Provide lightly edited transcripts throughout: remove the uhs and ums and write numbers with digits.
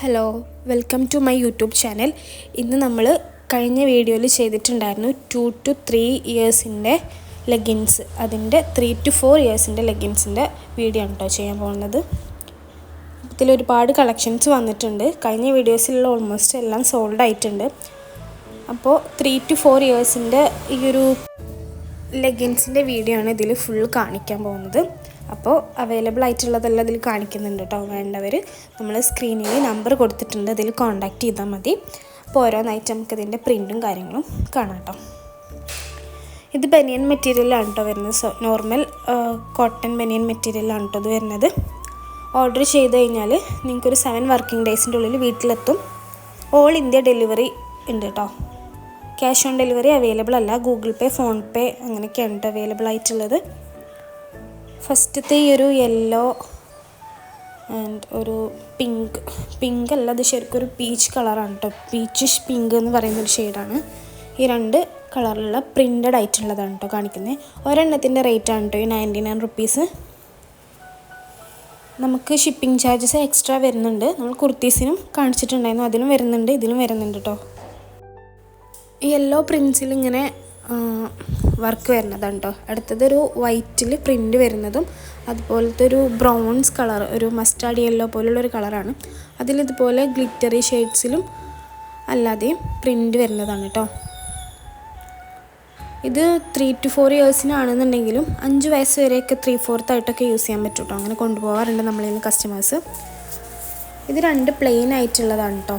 Hello, welcome to my YouTube channel. ഇന്ന് നമ്മൾ കഴിഞ്ഞ വീഡിയോയിൽ ചെയ്തിട്ടുണ്ടായിരുന്നു 2 to 3 ഇയേഴ്സിൻ്റെ ലെഗിൻസ്, അതിൻ്റെ 3 to 4 ഇയേഴ്സിൻ്റെ ലെഗിൻസിൻ്റെ വീഡിയോ ആണ് കേട്ടോ ചെയ്യാൻ പോകുന്നത്. ഇതിലൊരുപാട് കളക്ഷൻസ് വന്നിട്ടുണ്ട്. കഴിഞ്ഞ വീഡിയോസിലുള്ള ഓൾമോസ്റ്റ് എല്ലാം സോൾഡ് ആയിട്ടുണ്ട്. അപ്പോൾ 3 to 4 ഇയേഴ്സിൻ്റെ ഈ ഒരു ലെഗിൻസിൻ്റെ വീഡിയോ ആണ് ഇതിൽ ഫുൾ കാണിക്കാൻ പോകുന്നത്. അപ്പോൾ അവൈലബിൾ ആയിട്ടുള്ളതെല്ലാം ഇതിൽ കാണിക്കുന്നുണ്ട് കേട്ടോ. വേണ്ടവർ നമ്മൾ സ്ക്രീനിൽ നമ്പർ കൊടുത്തിട്ടുണ്ട്, അതിൽ കോൺടാക്റ്റ് ചെയ്താൽ മതി. അപ്പോൾ ഓരോന്നായിട്ട് നമുക്ക് ഇതിൻ്റെ പ്രിൻറ്റും കാര്യങ്ങളും കാണാം കേട്ടോ. ഇത് ബനിയൻ മെറ്റീരിയലാണ് കേട്ടോ വരുന്നത്. നോർമൽ കോട്ടൺ ബനിയൻ മെറ്റീരിയലാണ് കേട്ടോ ഇത് വരുന്നത്. ഓർഡർ ചെയ്ത് കഴിഞ്ഞാൽ നിങ്ങൾക്കൊരു 7 വർക്കിംഗ് ഡേയ്സിൻ്റെ ഉള്ളിൽ വീട്ടിലെത്തും. ഓൾ ഇന്ത്യ ഡെലിവറി ഉണ്ട് കേട്ടോ. ക്യാഷ് ഓൺ ഡെലിവറി അവൈലബിൾ അല്ല. ഗൂഗിൾ പേ, ഫോൺ പേ അങ്ങനെയൊക്കെയാണ് കേട്ടോ അവൈലബിൾ ആയിട്ടുള്ളത്. ഫസ്റ്റത്തെ ഈ ഒരു യെല്ലോ ആൻഡ് ഒരു പിങ്ക് അല്ല, അത് ശരിക്കും ഒരു പീച്ച് കളറാണ് കേട്ടോ. പീച്ചിഷ് പിങ്ക് എന്ന് പറയുന്നൊരു ഷെയ്ഡാണ്. ഈ 2 കളറിലുള്ള പ്രിൻ്റഡ് ആയിട്ടുള്ളതാണ് കേട്ടോ കാണിക്കുന്നത്. ഒരെണ്ണത്തിൻ്റെ റേറ്റാണ് കേട്ടോ ഈ 99 റുപ്പീസ്. നമുക്ക് ഷിപ്പിംഗ് ചാർജസ് എക്സ്ട്രാ വരുന്നുണ്ട്. നമ്മൾ കുർത്തീസിനും കാണിച്ചിട്ടുണ്ടായിരുന്നു, അതിലും വരുന്നുണ്ട്, ഇതിലും വരുന്നുണ്ട് കേട്ടോ. ഈ യെല്ലോ പ്രിൻസിൽ ഇങ്ങനെ വർക്ക് വരുന്നതാണ് കേട്ടോ. അടുത്തതൊരു വൈറ്റിൽ പ്രിൻ്റ് വരുന്നതും അതുപോലത്തെ ഒരു ബ്രൗൺസ് കളർ, ഒരു മസ്റ്റാർഡ് യെല്ലോ പോലുള്ളൊരു കളറാണ്. അതിലിതുപോലെ ഗ്ലിറ്ററി ഷെയ്ഡ്സിലും അല്ലാതെയും പ്രിൻ്റ് വരുന്നതാണ് കേട്ടോ. ഇത് 3 to 4 ഇയേഴ്സിനാണെന്നുണ്ടെങ്കിലും 5 വയസ്സ് വരെയൊക്കെ 3/4 ആയിട്ടൊക്കെ യൂസ് ചെയ്യാൻ പറ്റും കേട്ടോ. അങ്ങനെ കൊണ്ടുപോകാറുണ്ട് നമ്മളിൽ നിന്ന് കസ്റ്റമേഴ്സ്. ഇത് 2 പ്ലെയിൻ ആയിട്ടുള്ളതാണ് കേട്ടോ.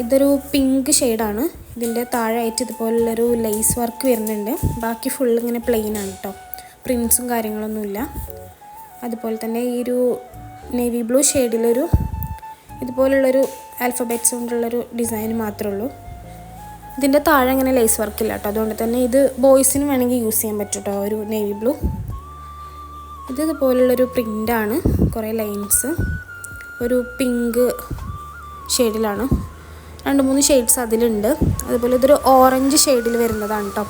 ഇതൊരു പിങ്ക് ഷെയ്ഡാണ്. ഇതിൻ്റെ താഴെയായിട്ട് ഇതുപോലുള്ളൊരു ലേസ് വർക്ക് വരുന്നുണ്ട്. ബാക്കി ഫുൾ ഇങ്ങനെ പ്ലെയിൻ ആണ് കേട്ടോ. പ്രിൻസും കാര്യങ്ങളൊന്നുമില്ല. അതുപോലെ തന്നെ ഈ ഒരു നേവി ബ്ലൂ ഷെയ്ഡിലൊരു ഇതുപോലുള്ളൊരു ആൽഫബറ്റ്സ് കൊണ്ടുള്ളൊരു ഡിസൈൻ മാത്രമേ ഉള്ളൂ. ഇതിൻ്റെ താഴെ ഇങ്ങനെ ലേസ് വർക്കില്ല കേട്ടോ. അതുകൊണ്ട് തന്നെ ഇത് ബോയ്സിന് വേണമെങ്കിൽ യൂസ് ചെയ്യാൻ പറ്റും കേട്ടോ. ഒരു നേവി ബ്ലൂ ഇത് ഇതുപോലുള്ളൊരു പ്രിൻ്റാണ്. കുറേ ലൈൻസ് ഒരു പിങ്ക് ഷെയ്ഡിലാണ്. 2-3 ഷെയ്ഡ്സ് അതിലുണ്ട്. അതുപോലെ ഇതൊരു ഓറഞ്ച് ഷെയ്ഡിൽ വരുന്നതാണ് കേട്ടോ.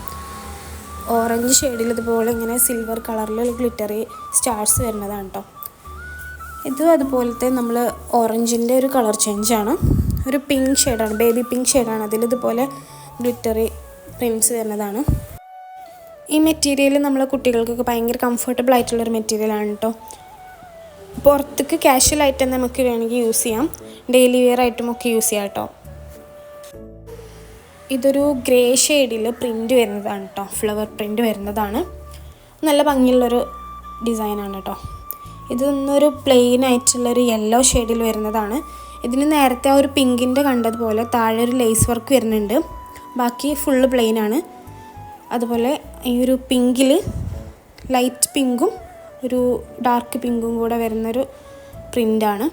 ഓറഞ്ച് ഷെയ്ഡിൽ ഇതുപോലെ ഇങ്ങനെ സിൽവർ കളറിൽ ഗ്ലിറ്ററി സ്റ്റാർസ് വരുന്നതാണ് കേട്ടോ. ഇത് അതുപോലത്തെ നമ്മൾ ഓറഞ്ചിൻ്റെ ഒരു കളർ ചേഞ്ചാണ്. ഒരു പിങ്ക് ഷെയ്ഡാണ്, ബേബി പിങ്ക് ഷെയ്ഡാണ്. അതിലിതുപോലെ ഗ്ലിറ്ററി പ്രിൻറ്റ്സ് വരുന്നതാണ്. ഈ മെറ്റീരിയൽ നമ്മളെ കുട്ടികൾക്കൊക്കെ ഭയങ്കര കംഫർട്ടബിൾ ആയിട്ടുള്ളൊരു മെറ്റീരിയലാണ് കേട്ടോ. പുറത്തേക്ക് കാഷ്വൽ ആയിട്ട് നമുക്ക് വേണമെങ്കിൽ യൂസ് ചെയ്യാം, ഡെയിലി വെയർ ആയിട്ടും ഒക്കെ യൂസ് ചെയ്യാം കേട്ടോ. ഇതൊരു ഗ്രേ ഷെയ്ഡിൽ പ്രിൻ്റ് വരുന്നതാണ് കേട്ടോ. ഫ്ലവർ പ്രിൻ്റ് വരുന്നതാണ്. നല്ല ഭംഗിയുള്ളൊരു ഡിസൈനാണ് കേട്ടോ. ഇതൊന്നൊരു പ്ലെയിൻ ആയിട്ടുള്ളൊരു യെല്ലോ ഷെയ്ഡിൽ വരുന്നതാണ്. ഇതിന് നേരത്തെ ആ ഒരു പിങ്കിൻ്റെ കണ്ടതുപോലെ താഴെ ഒരു ലേസ് വർക്ക് വരുന്നുണ്ട്. ബാക്കി ഫുള്ള് പ്ലെയിനാണ്. അതുപോലെ ഈ ഒരു പിങ്കിൽ ലൈറ്റ് പിങ്കും ഒരു ഡാർക്ക് പിങ്കും കൂടെ വരുന്നൊരു പ്രിൻ്റാണ്.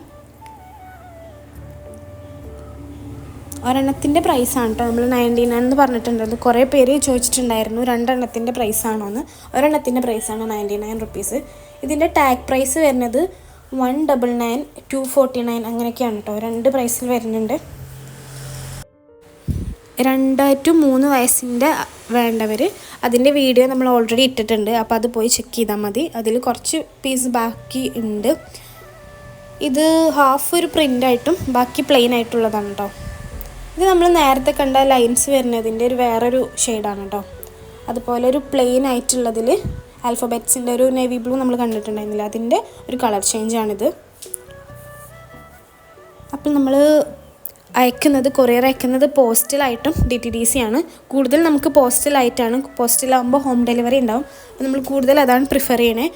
ഒരെണ്ണത്തിൻ്റെ പ്രൈസാണ് കേട്ടോ. നമ്മൾ 99 എന്ന് പറഞ്ഞിട്ടുണ്ടായിരുന്നു. കുറേ പേര് ചോദിച്ചിട്ടുണ്ടായിരുന്നു 2 എണ്ണത്തിൻ്റെ പ്രൈസാണോ എന്ന്. ഒരെണ്ണത്തിൻ്റെ പ്രൈസാണ് 99 റുപ്പീസ്. ഇതിൻ്റെ ടാഗ് പ്രൈസ് വരുന്നത് 199, 249 അങ്ങനെയൊക്കെയാണ് കേട്ടോ. 2 പ്രൈസിൽ വരുന്നുണ്ട്. 2 to 3 വയസ്സിൻ്റെ വേണ്ടവർ അതിൻ്റെ വീഡിയോ നമ്മൾ ഓൾറെഡി ഇട്ടിട്ടുണ്ട്. അപ്പോൾ അത് പോയി ചെക്ക് ചെയ്താൽ മതി. അതിൽ കുറച്ച് പീസ് ബാക്കി ഉണ്ട്. ഇത് ഹാഫ് ഒരു പ്രിൻ്റായിട്ടും ബാക്കി പ്ലെയിൻ ആയിട്ടുള്ളതാണ് കേട്ടോ. ഇത് നമ്മൾ നേരത്തെ കണ്ട ലൈൻസ് വരുന്നതിൻ്റെ ഒരു വേറൊരു ഷെയ്ഡാണ് കേട്ടോ. അതുപോലെ ഒരു പ്ലെയിൻ ആയിട്ടുള്ളതിൽ ആൽഫബറ്റ്സിൻ്റെ ഒരു നേവി ബ്ലൂ നമ്മൾ കണ്ടിട്ടുണ്ടായിരുന്നില്ല, അതിൻ്റെ ഒരു കളർ ചേഞ്ചാണിത്. അപ്പോൾ നമ്മൾ കൊറിയർ അയക്കുന്നത് പോസ്റ്റലായിട്ടും DTDC ആണ്. കൂടുതൽ നമുക്ക് പോസ്റ്റലായിട്ടാണ്. പോസ്റ്റലാകുമ്പോൾ ഹോം ഡെലിവറി ഉണ്ടാവും. അപ്പോൾ നമ്മൾ കൂടുതൽ അതാണ് പ്രിഫർ ചെയ്യണേ.